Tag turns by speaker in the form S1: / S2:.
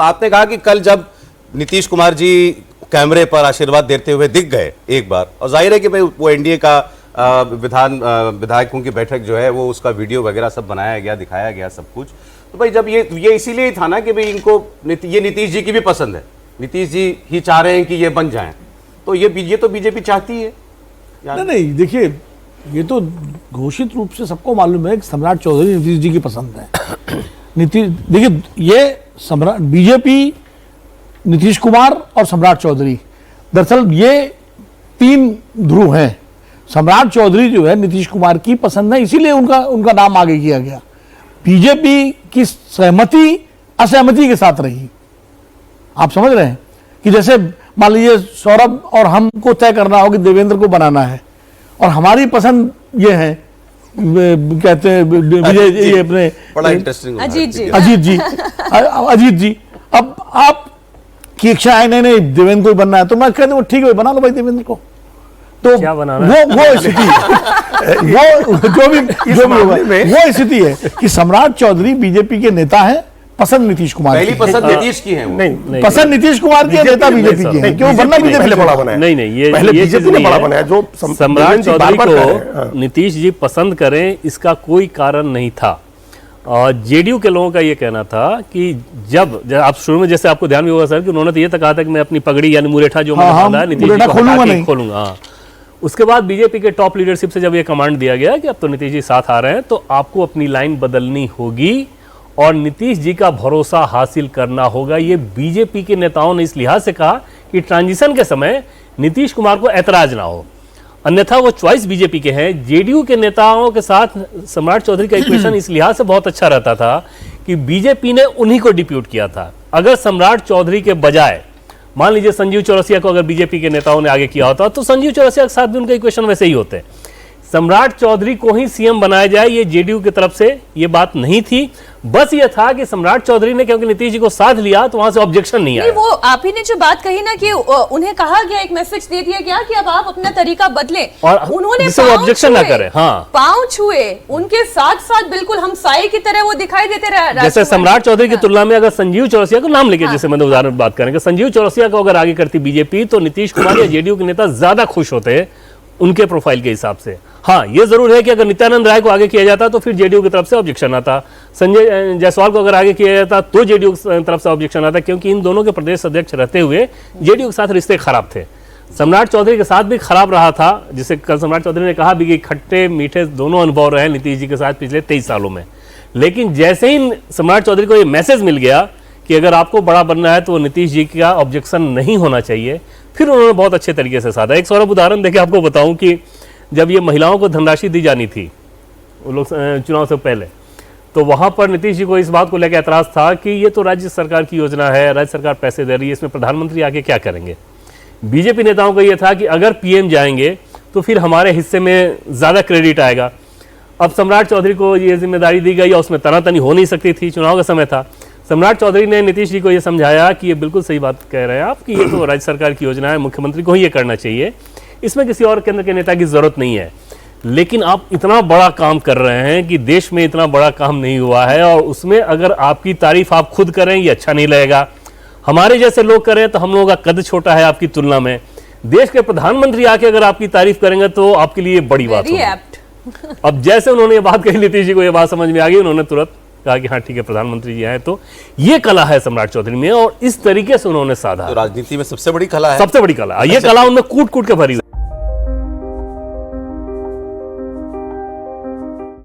S1: आपने कहा कि कल जब नीतीश कुमार जी कैमरे पर आशीर्वाद देते हुए दिख गए एक बार, और जाहिर है कि भाई वो एनडीए का विधायकों की बैठक जो है वो उसका वीडियो वगैरह सब बनाया गया, दिखाया गया सब कुछ, तो भाई जब ये इसीलिए ही था ना कि भाई इनको ये नीतीश जी की भी पसंद है, नीतीश जी ही चाह रहे हैं कि ये बन जाएं, तो ये तो बीजेपी चाहती है।
S2: नहीं देखिए, ये तो घोषित रूप से सबको मालूम है कि सम्राट चौधरी नीतीश जी की पसंद है। नीतीश देखिए, ये सम्राट बीजेपी, नीतीश कुमार और सम्राट चौधरी, दरअसल ये तीन ध्रुव हैं। सम्राट चौधरी जो है नीतीश कुमार की पसंद है, इसीलिए उनका नाम आगे किया गया। बीजेपी की सहमति असहमति के साथ रही। आप समझ रहे हैं कि जैसे मान लीजिए सौरभ और हमको तय करना हो कि देवेंद्र को बनाना है, और हमारी पसंद ये है, कहते हैं विजय, ये अपने
S1: बड़ा इंटरेस्टिंग
S2: अजीत जी। अब आप की इच्छा है नहीं देवेंद्र को ही बनना है, तो मैं कहता हूँ ठीक है, बना लो भाई देवेंद्र को। तो
S3: क्या बनाना
S2: वो स्थिति वो जो भी वो स्थिति है कि सम्राट चौधरी बीजेपी के नेता हैं, पसंद नीतीश कुमार,
S1: पहली पसंद नीतीश की है।
S3: नहीं,
S2: पसंद नीतीश कुमार के नेता बीजेपी के हैं, क्यों बनना बीजेपी
S4: पहले बड़ा बनाया।
S3: नहीं, ये
S4: बीजेपी ने बड़ा बनाया। जो
S3: सम्राट चौधरी को नीतीश जी पसंद करें, इसका कोई कारण नहीं था। और जेडीयू के लोगों का ये कहना था कि जब आप शुरू में, जैसे आपको ध्यान भी होगा सर, कि उन्होंने तो ये तक कहा था कि मैं अपनी पगड़ी यानी मुरेठा जो मैंने बांधा है नीतीश जी को हटा के खोलूंगा। उसके बाद बीजेपी के टॉप लीडरशिप से जब ये कमांड दिया गया कि अब तो नीतीश जी साथ आ रहे हैं, तो आपको अपनी लाइन बदलनी होगी और नीतीश जी का भरोसा हासिल करना होगा। ये बीजेपी के नेताओं ने इस लिहाज से कहा कि ट्रांजिशन के समय नीतीश कुमार को ऐतराज ना हो, अन्यथा वो चॉइस बीजेपी के हैं। जेडीयू के नेताओं के साथ सम्राट चौधरी का इक्वेशन इस लिहाज से बहुत अच्छा रहता था कि बीजेपी ने उन्हीं को डिप्यूट किया था। अगर सम्राट चौधरी के बजाय मान लीजिए संजीव चौरसिया को अगर बीजेपी के नेताओं ने आगे किया होता, तो संजीव चौरसिया के साथ भी उनका इक्वेशन वैसे ही होते। सम्राट चौधरी को ही सीएम बनाया जाए, ये जेडीयू की तरफ से ये बात नहीं थी। बस ये था कि सम्राट चौधरी ने क्योंकि नीतीश जी को साथ लिया, तो वहां से ऑब्जेक्शन नहीं आया।
S5: वो आप ही ने जो बात कही ना कि उन्हें कहा गया, एक मैसेज दे दिया गया कि अब आप अपना तरीका बदलें, और उन्होंने
S3: ऑब्जेक्शन ना करें। हाँ,
S5: पांव छुए, उनके साथ साथ बिल्कुल हमसाये की तरह वो दिखाई देते रहे।
S3: जैसे सम्राट चौधरी की तुलना में अगर संजीव चौरसिया को नाम लेके, जैसे मैंने उदाहरण बात करेंगे, संजीव चौरसिया को अगर आगे करती बीजेपी, तो नीतीश कुमार या जेडीयू के नेता ज्यादा खुश होते उनके प्रोफाइल के हिसाब से। हाँ, ये जरूर है कि अगर नित्यानंद राय को आगे किया जाता तो फिर जेडीयू की तरफ से ऑब्जेक्शन आता, संजय जायसवाल को अगर आगे किया जाता तो जेडीयू की तरफ से ऑब्जेक्शन आता, क्योंकि इन दोनों के प्रदेश अध्यक्ष रहते हुए जेडीयू के साथ रिश्ते खराब थे। सम्राट चौधरी के साथ भी खराब रहा था, जिसे कल सम्राट चौधरी ने कहा भी कि खट्टे मीठे दोनों अनुभव रहे नीतीश जी के साथ पिछले 23 सालों में। लेकिन जैसे ही सम्राट चौधरी को ये मैसेज मिल गया कि अगर आपको बड़ा बनना है तो नीतीश जी का ऑब्जेक्शन नहीं होना चाहिए, फिर उन्होंने बहुत अच्छे तरीके से साधा। एक सौरभ उदाहरण देके आपको बताऊं कि जब ये महिलाओं को धनराशि दी जानी थी वो लोग चुनाव से पहले, तो वहां पर नीतीश जी को इस बात को लेकर ऐतराज था कि ये तो राज्य सरकार की योजना है, राज्य सरकार पैसे दे रही है, इसमें प्रधानमंत्री आके क्या करेंगे। बीजेपी नेताओं को यह था कि अगर पीएम जाएंगे तो फिर हमारे हिस्से में ज्यादा क्रेडिट आएगा। अब सम्राट चौधरी को ये जिम्मेदारी दी गई और उसमें तनातनी हो नहीं सकती थी, चुनाव का समय था। सम्राट चौधरी ने नीतीश जी को यह समझाया कि ये बिल्कुल सही बात कह रहे हैं आप कि ये तो राज्य सरकार की योजना है, मुख्यमंत्री को ही ये करना चाहिए, इसमें किसी और केंद्र के नेता की जरूरत नहीं है। लेकिन आप इतना बड़ा काम कर रहे हैं कि देश में इतना बड़ा काम नहीं हुआ है, और उसमें अगर आपकी तारीफ आप खुद करें ये अच्छा नहीं लगेगा, हमारे जैसे लोग करें तो हम लोगों का कद छोटा है आपकी तुलना में, देश के प्रधानमंत्री आके अगर आपकी तारीफ करेंगे तो आपके लिए बड़ी बात होगी। अब जैसे उन्होंने ये बात कही, नीतीश जी को ये बात समझ में आ गई, उन्होंने तुरंत कहा कि हाँ ठीक है प्रधानमंत्री जी आए। तो ये कला है सम्राट चौधरी में, और इस तरीके से उन्होंने साधा।
S1: तो राजनीति में सबसे बड़ी कला है,
S3: सबसे बड़ी कला, ये कला उनमें कूट कूट के भरी हुई।